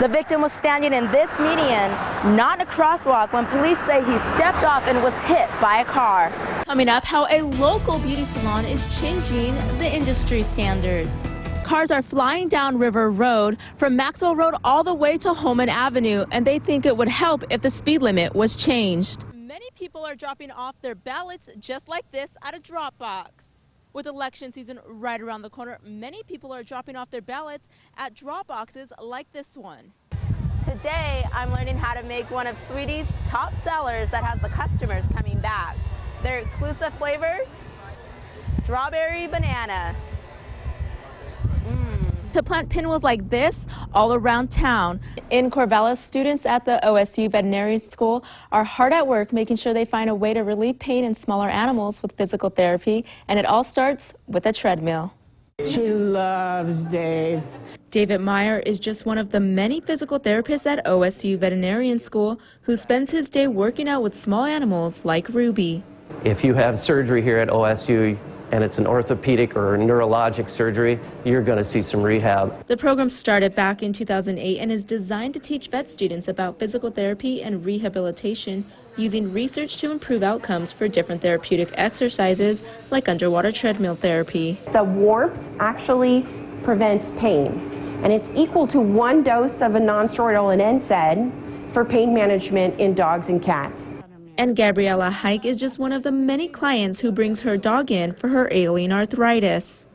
The victim was standing in this median, not in a crosswalk, when police say he stepped off and was hit by a car. Coming up, how a local beauty salon is changing the industry standards. Cars are flying down River Road from Maxwell Road all the way to Holman Avenue, and they think it would help if the speed limit was changed. Many people are dropping off their ballots just like this at a drop box. With election season right around the corner, many people are dropping off their ballots at drop boxes like this one. Today, I'm learning how to make one of Sweetie's top sellers that has the customers coming back. Their exclusive flavor, strawberry banana. To plant pinwheels like this all around town. In Corvallis, students at the OSU Veterinary School are hard at work making sure they find a way to relieve pain in smaller animals with physical therapy, and it all starts with a treadmill. She loves Dave. David Meyer is just one of the many physical therapists at OSU Veterinarian School who spends his day working out with small animals like Ruby. If you have surgery here at OSU, and it's an orthopedic or neurologic surgery, you're going to see some rehab. The program started back in 2008 and is designed to teach vet students about physical therapy and rehabilitation using research to improve outcomes for different therapeutic exercises like underwater treadmill therapy. The warmth actually prevents pain, and it's equal to 1 dose of a nonsteroidal and NSAID for pain management in dogs and cats. And Gabriella Hike is just one of the many clients who brings her dog in for her ailing arthritis.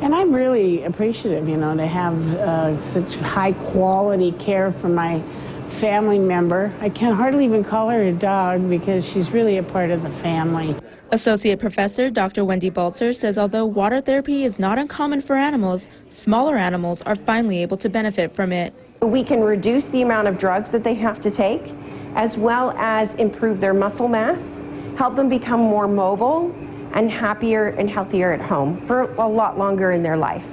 And I'm really appreciative, you know, to have such high quality care from my family member. I can hardly even call her a dog because she's really a part of the family. Associate Professor Dr. Wendy Baltzer says although water therapy is not uncommon for animals, smaller animals are finally able to benefit from it. We can reduce the amount of drugs that they have to take, as well as improve their muscle mass, help them become more mobile and happier and healthier at home for a lot longer in their life.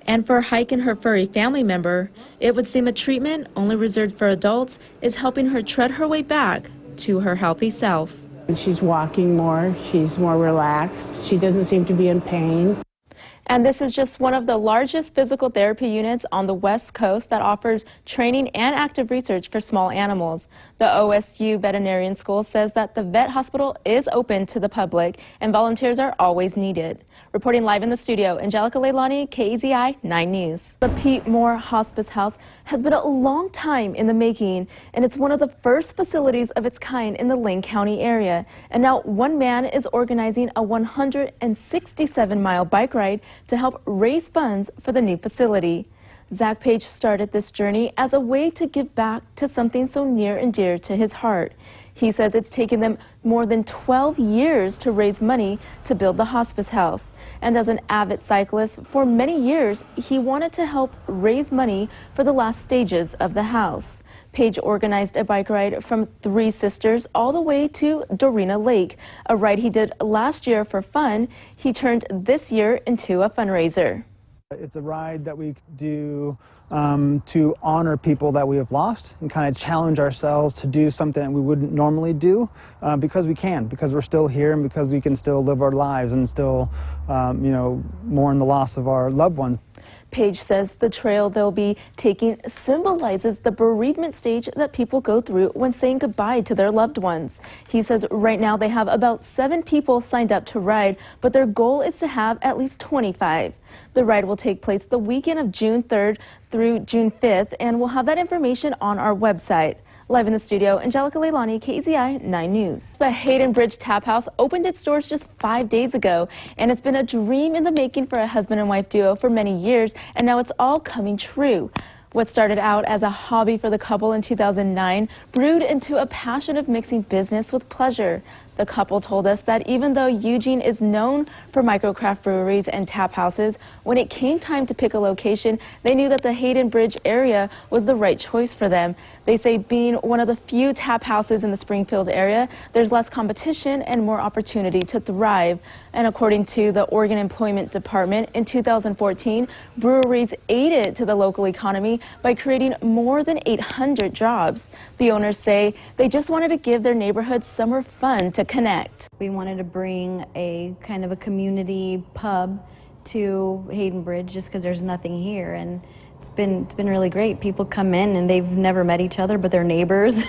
And for Hike and her furry family member, it would seem a treatment only reserved for adults is helping her tread her way back to her healthy self. She's walking more, she's more relaxed, she doesn't seem to be in pain. And this is just one of the largest physical therapy units on the West Coast that offers training and active research for small animals. The OSU Veterinarian School says that the vet hospital is open to the public and volunteers are always needed. Reporting live in the studio, Angelica Leilani, KEZI 9 News. The Pete Moore Hospice House has been a long time in the making, and it's one of the first facilities of its kind in the Lane County area. And now one man is organizing a 167-mile bike ride to help raise funds for the new facility. Zach Page started this journey as a way to give back to something so near and dear to his heart. He says it's taken them more than 12 years to raise money to build the hospice house. And as an avid cyclist for many years, he wanted to help raise money for the last stages of the house. Page organized a bike ride from Three Sisters all the way to Dorena Lake, a ride he did last year for fun. He turned this year into a fundraiser. It's a ride that we do to honor people that we have lost and kind of challenge ourselves to do something that we wouldn't normally do because we can, because we're still here and because we can still live our lives and still, mourn the loss of our loved ones. Page says the trail they'll be taking symbolizes the bereavement stage that people go through when saying goodbye to their loved ones. He says right now they have about 7 people signed up to ride, but their goal is to have at least 25. The ride will take place the weekend of June 3rd through June 5th, and we'll have that information on our website. Live in the studio, Angelica Leilani, KEZI 9 News. The Hayden Bridge Tap House opened its doors just 5 days ago, and it's been a dream in the making for a husband and wife duo for many years, and now it's all coming true. What started out as a hobby for the couple in 2009 brewed into a passion of mixing business with pleasure. The couple told us that even though Eugene is known for microcraft breweries and tap houses, when it came time to pick a location, they knew that the Hayden Bridge area was the right choice for them. They say being one of the few tap houses in the Springfield area, there's less competition and more opportunity to thrive. And according to the Oregon Employment Department, in 2014, breweries aided to the local economy by creating more than 800 jobs. The owners say they just wanted to give their neighborhood summer fun to connect. We wanted to bring a kind of a community pub to Hayden Bridge just because there's nothing here, and It's been really great. People come in and they've never met each other, but they're neighbors.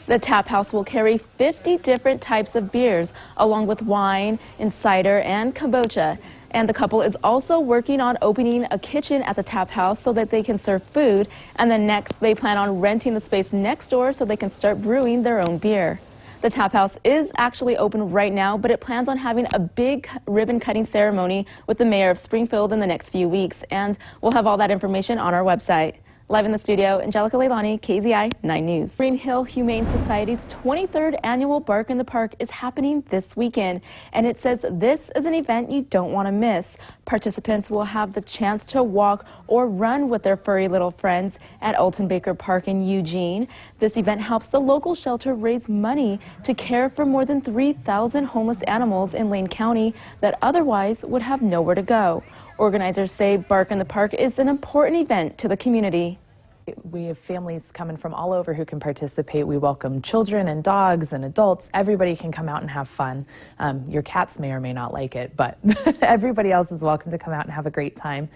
The tap house will carry 50 different types of beers, along with wine and cider and kombucha. And the couple is also working on opening a kitchen at the tap house so that they can serve food. And then next, they plan on renting the space next door so they can start brewing their own beer. The tap house is actually open right now, but it plans on having a big ribbon cutting ceremony with the mayor of Springfield in the next few weeks. And we'll have all that information on our website. Live in the studio, Angelica Leilani, KZI 9 News. Green Hill Humane Society's 23rd annual Bark in the Park is happening this weekend, and it says this is an event you don't want to miss. Participants will have the chance to walk or run with their furry little friends at Alton Baker Park in Eugene. This event helps the local shelter raise money to care for more than 3,000 homeless animals in Lane County that otherwise would have nowhere to go. Organizers say Bark in the Park is an important event to the community. We have families coming from all over who can participate. We welcome children and dogs and adults. Everybody can come out and have fun. Your cats may or may not like it, but everybody else is welcome to come out and have a great time.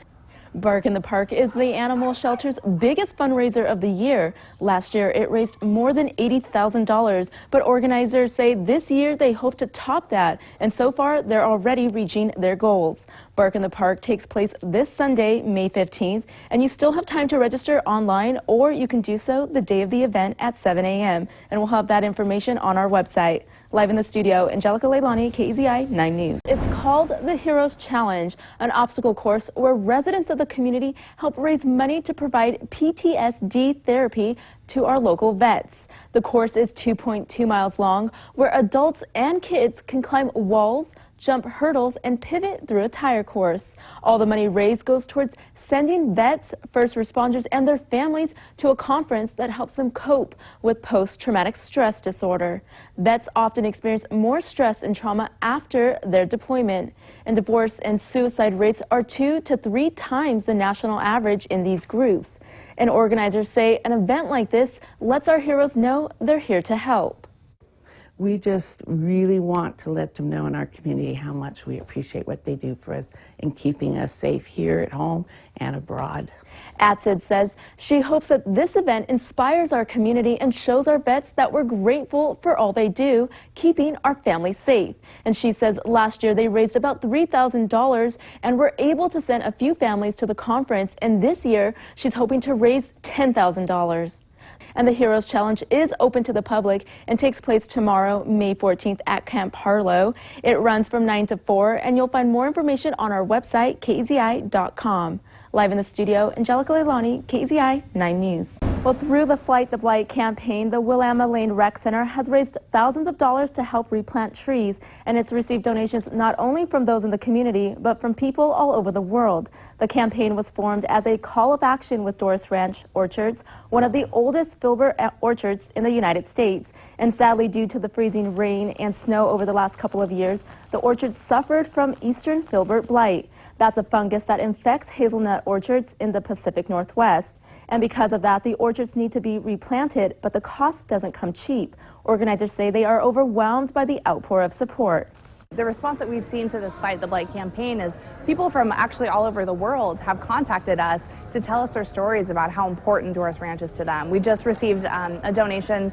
Bark in the Park is the animal shelter's biggest fundraiser of the year. Last year, it raised more than $80,000, but organizers say this year they hope to top that, and so far they're already reaching their goals. Bark in the Park takes place this Sunday, May 15th, and you still have time to register online, or you can do so the day of the event at 7 a.m., and we'll have that information on our website. Live in the studio, Angelica Leilani, KZI 9 News. It's called the Heroes Challenge, an obstacle course where residents of the community help raise money to provide PTSD therapy to our local vets. The course is 2.2 miles long, where adults and kids can climb walls, jump hurdles, and pivot through a tire course. All the money raised goes towards sending vets, first responders, and their families to a conference that helps them cope with post-traumatic stress disorder. Vets often experience more stress and trauma after their deployment, and divorce and suicide rates are 2 to 3 times the national average in these groups. And organizers say an event like this lets our heroes know they're here to help. We just really want to let them know in our community how much we appreciate what they do for us in keeping us safe here at home and abroad. Atsid says she hopes that this event inspires our community and shows our vets that we're grateful for all they do, keeping our families safe. And she says last year they raised about $3,000 and were able to send a few families to the conference, and this year she's hoping to raise $10,000. And the Heroes Challenge is open to the public and takes place tomorrow, May 14th at Camp Harlow. It runs from 9 to 4, and you'll find more information on our website, kzi.com. Live in the studio, Angelica Leilani, KZI 9 News. Well, through the Fight the Blight campaign, the Willamette Lane Rec Center has raised thousands of dollars to help replant trees, and it's received donations not only from those in the community, but from people all over the world. The campaign was formed as a call of action with Doris Ranch Orchards, one of the oldest filbert orchards in the United States. And sadly, due to the freezing rain and snow over the last couple of years, the orchard suffered from eastern filbert blight. That's a fungus that infects hazelnut orchards in the Pacific Northwest. And because of that, the orchards need to be replanted, but the cost doesn't come cheap. Organizers say they are overwhelmed by the outpour of support. The response that we've seen to this Fight the Blight campaign is people from actually all over the world have contacted us to tell us their stories about how important Doris Ranch is to them. We just received a donation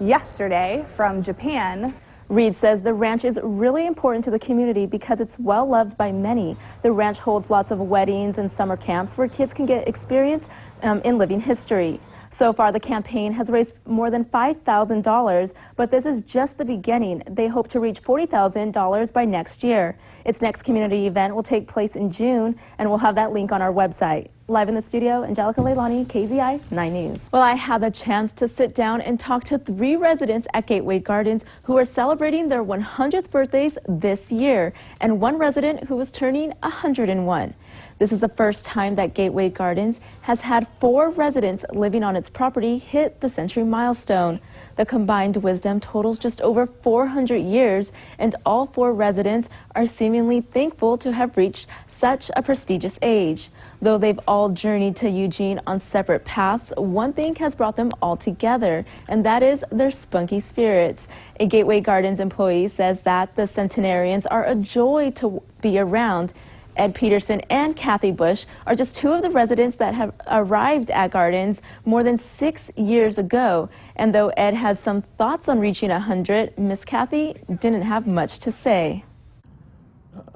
yesterday from Japan. Reed says the ranch is really important to the community because it's well loved by many. The ranch holds lots of weddings and summer camps where kids can get experience in living history. So far, the campaign has raised more than $5,000, but this is just the beginning. They hope to reach $40,000 by next year. Its next community event will take place in June, and we'll have that link on our website. Live in the studio, Angelica Leilani, KZI 9 News. Well, I had the chance to sit down and talk to 3 residents at Gateway Gardens who are celebrating their 100th birthdays this year, and 1 resident who was turning 101. This is the first time that Gateway Gardens has had 4 residents living on its property hit the century milestone. The combined wisdom totals just over 400 years, and all 4 residents are seemingly thankful to have reached such a prestigious age. Though they've all journeyed to Eugene on separate paths, one thing has brought them all together, and that is their spunky spirits. A Gateway Gardens employee says that the centenarians are a joy to be around, Ed Peterson and Kathy Bush are just two of the residents that have arrived at Gardens more than 6 years ago. And though Ed has some thoughts on reaching 100, Miss Kathy didn't have much to say.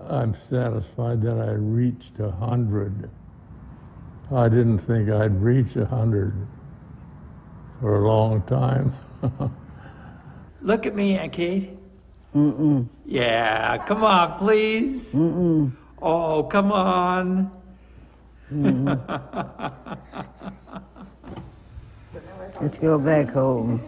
I'm satisfied that I reached 100. I didn't think I'd reach 100 for a long time. Look at me, Aunt Kate. Mm-mm. Yeah, come on, please. Mm-mm. Oh, come on. Let's go back home.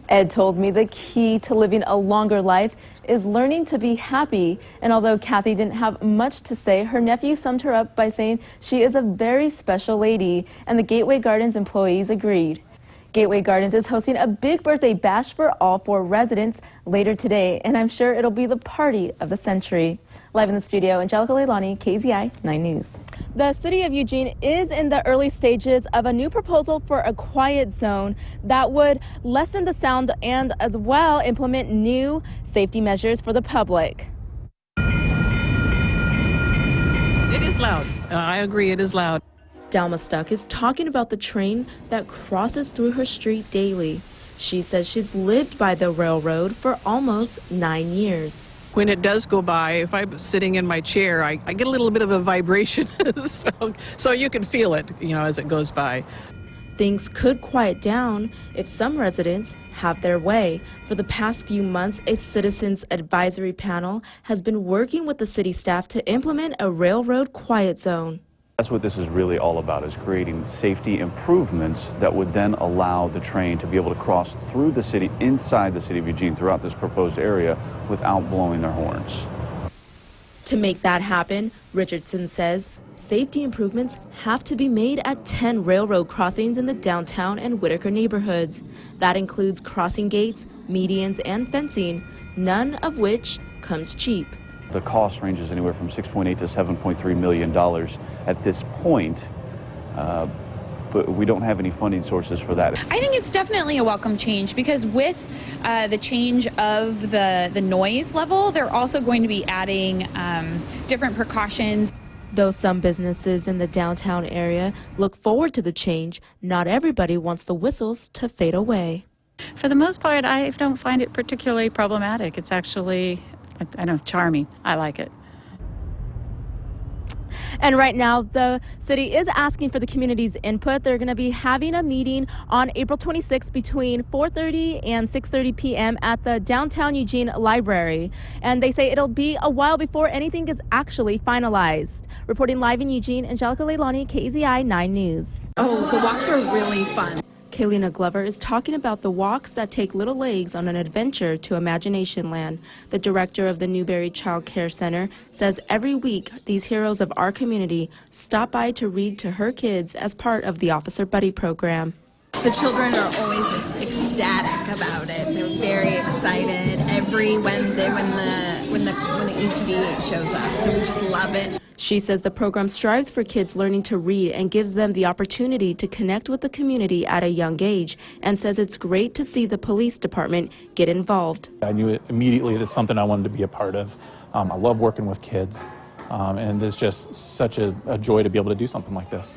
Ed told me the key to living a longer life is learning to be happy. And although Kathy didn't have much to say, her nephew summed her up by saying she is a very special lady, and the Gateway Gardens employees agreed. Gateway Gardens is hosting a big birthday bash for all 4 residents later today, and I'm sure it'll be the party of the century. Live in the studio, Angelica Leilani, KZI 9 News. The city of Eugene is in the early stages of a new proposal for a quiet zone that would lessen the sound and as well implement new safety measures for the public. It is loud. I agree, it is loud. Dalma Stuck is talking about the train that crosses through her street daily. She says she's lived by the railroad for almost 9 years. When it does go by, if I'm sitting in my chair, I get a little bit of a vibration, so you can feel it, as it goes by. Things could quiet down if some residents have their way. For the past few months, a citizens advisory panel has been working with the city staff to implement a railroad quiet zone. That's what this is really all about, is creating safety improvements that would then allow the train to be able to cross through the city, inside the city of Eugene, throughout this proposed area without blowing their horns. To make that happen, Richardson says safety improvements have to be made at 10 railroad crossings in the downtown and Whitaker neighborhoods. That includes crossing gates, medians, and fencing, none of which comes cheap. The cost ranges anywhere from $6.8 to $7.3 million at this point, but we don't have any funding sources for that. I think it's definitely a welcome change because with the change of the noise level, they're also going to be adding different precautions. Though some businesses in the downtown area look forward to the change, not everybody wants the whistles to fade away. For the most part, I don't find it particularly problematic. It's actually, charming. I like it. And right now, the city is asking for the community's input. They're going to be having a meeting on April 26th between 4:30 and 6:30 p.m. at the downtown Eugene Library. And they say it'll be a while before anything is actually finalized. Reporting live in Eugene, Angelica Leilani, KZI 9 News. Oh, the walks are really fun. Kaylina Glover is talking about the walks that take little legs on an adventure to Imagination Land. The director of the Newberry Child Care Center says every week these heroes of our community stop by to read to her kids as part of the Officer Buddy program. The children are always ecstatic about it. They're very excited every Wednesday when the EPD shows up. So we just love it. She says the program strives for kids learning to read and gives them the opportunity to connect with the community at a young age, and says it's great to see the police department get involved. I knew immediately that's something I wanted to be a part of. I love working with kids, and it's just such a joy to be able to do something like this.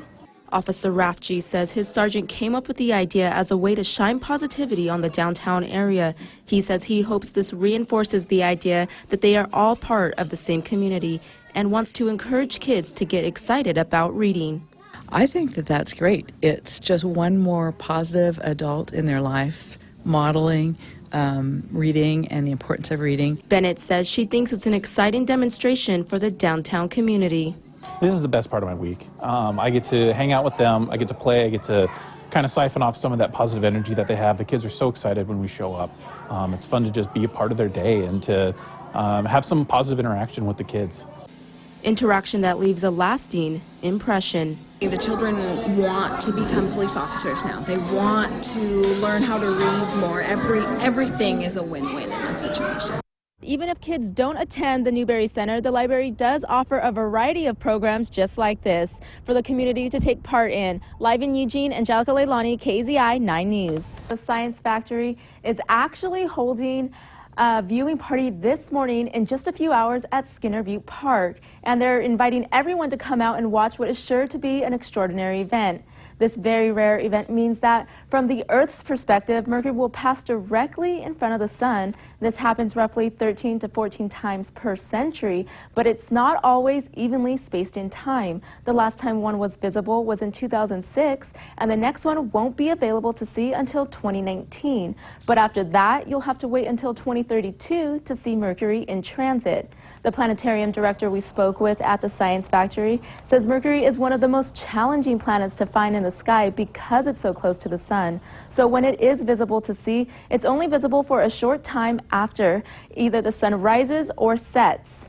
Officer Rafji says his sergeant came up with the idea as a way to shine positivity on the downtown area. He says he hopes this reinforces the idea that they are all part of the same community and wants to encourage kids to get excited about reading. I think that that's great. It's just one more positive adult in their life, modeling reading and the importance of reading. Bennett says she thinks it's an exciting demonstration for the downtown community. This is the best part of my week. I get to hang out with them, I get to play, I get to kind of siphon off some of that positive energy that they have. The kids are so excited when we show up. It's fun to just be a part of their day and to have some positive interaction with the kids. Interaction that leaves a lasting impression. The children want to become police officers now. They want to learn how to read more. Everything is a win-win in this situation. Even if kids don't attend the Newberry Center, the library does offer a variety of programs just like this for the community to take part in. Live in Eugene, Angelica Leilani, KZI 9 News. The Science Factory is actually holding viewing party this morning in just a few hours at Skinner Butte Park, and they're inviting everyone to come out and watch what is sure to be an extraordinary event. This very rare event means that from the Earth's perspective, Mercury will pass directly in front of the sun. This happens roughly 13 to 14 times per century, but it's not always evenly spaced in time. The last time one was visible was in 2006, and the next one won't be available to see until 2019. But after that, you'll have to wait until 2032 to see Mercury in transit. The planetarium director we spoke with at the Science Factory says Mercury is one of the most challenging planets to find in the sky because it's so close to the sun. So when it is visible to see, it's only visible for a short time after either the sun rises or sets.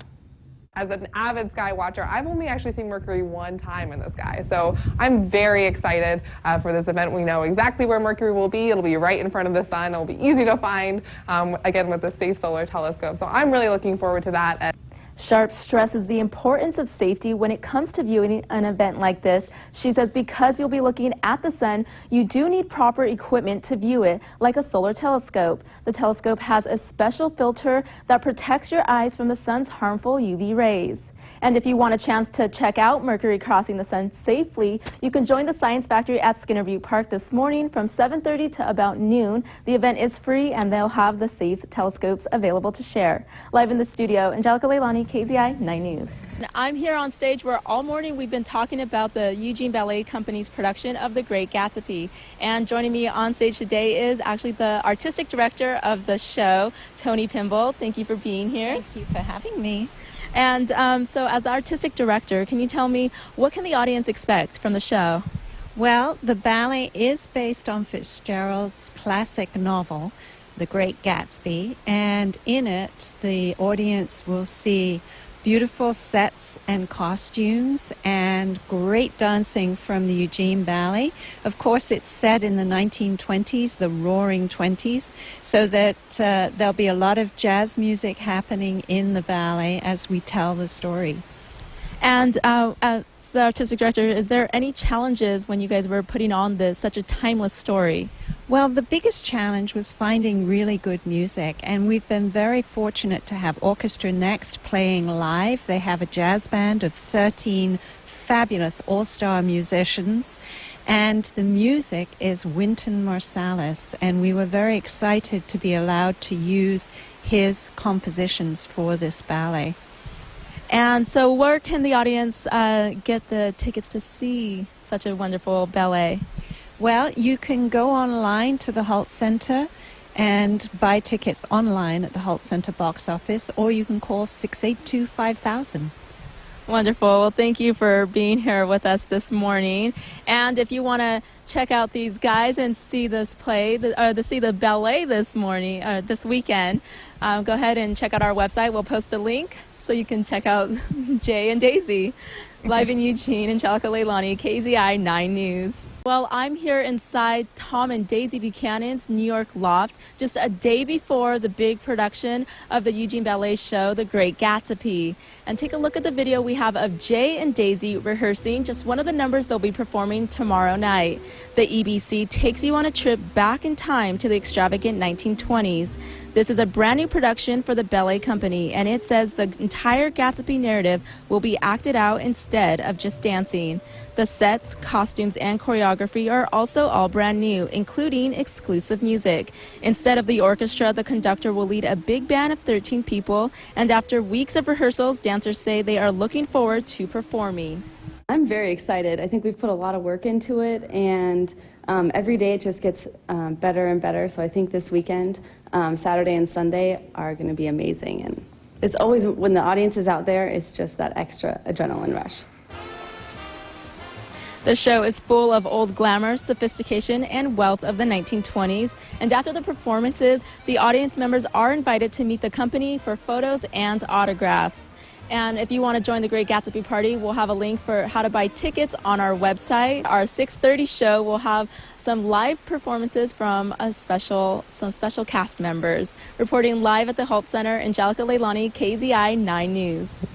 As an avid sky watcher, I've only actually seen Mercury one time in the sky, so I'm very excited for this event. We know exactly where Mercury will be. It'll be right in front of the sun. It'll be easy to find, again, with the Safe Solar Telescope. So I'm really looking forward to that. Sharp stresses the importance of safety when it comes to viewing an event like this. She says because you'll be looking at the sun, you do need proper equipment to view it, like a solar telescope. The telescope has a special filter that protects your eyes from the sun's harmful UV rays. And if you want a chance to check out Mercury crossing the sun safely, you can join the Science Factory at Skinner Butte Park this morning from 7:30 to about noon. The event is free and they'll have the safe telescopes available to share. Live in the studio, Angelica Leilani, KZI 9 News. I'm here on stage where all morning we've been talking about the Eugene Ballet Company's production of The Great Gatsby. And joining me on stage today is actually the artistic director of the show, Tony Pimble. Thank you for being here. Thank you for having me. And so as the artistic director, can you tell me what can the audience expect from the show? Well, the ballet is based on Fitzgerald's classic novel, The Great Gatsby, and in it the audience will see beautiful sets and costumes and great dancing from the Eugene Ballet. Of course, it's set in the 1920s, the Roaring Twenties, so that there'll be a lot of jazz music happening in the ballet as we tell the story. And as the artistic director, is there any challenges when you guys were putting on such a timeless story? Well, the biggest challenge was finding really good music, and we've been very fortunate to have Orchestra Next playing live. They have a jazz band of 13 fabulous all-star musicians, and the music is Wynton Marsalis, and we were very excited to be allowed to use his compositions for this ballet. And so where can the audience get the tickets to see such a wonderful ballet? Well, you can go online to the Holt Center and buy tickets online at the Holt Center box office, or you can call 682-5000. Wonderful. Well, thank you for being here with us this morning. And if you want to check out these guys and see this play, see the ballet this morning, this weekend, go ahead and check out our website. We'll post a link so you can check out Jay and Daisy. Live in Eugene, Angelica Leilani, KZI 9 News. Well, I'm here inside Tom and Daisy Buchanan's New York loft, just a day before the big production of the Eugene Ballet show, The Great Gatsby. And take a look at the video we have of Jay and Daisy rehearsing just one of the numbers they'll be performing tomorrow night. The EBC takes you on a trip back in time to the extravagant 1920s. This is a brand new production for the ballet company, and it says the entire Gatsby narrative will be acted out instead of just dancing. The sets, costumes, and choreography are also all brand new, including exclusive music. Instead of the orchestra, the conductor will lead a big band of 13 people, and after weeks of rehearsals, dancers say they are looking forward to performing. I'm very excited. I think we've put a lot of work into it, and every day it just gets better and better. So I think this weekend, Saturday and Sunday, are going to be amazing. And it's always, when the audience is out there, it's just that extra adrenaline rush. The show is full of old glamour, sophistication, and wealth of the 1920s. And after the performances, the audience members are invited to meet the company for photos and autographs. And if you want to join the Great Gatsby party, we'll have a link for how to buy tickets on our website. Our 6:30 show will have some live performances from some special cast members. Reporting live at the Holt Center, Angelica Leilani, KZI 9 News.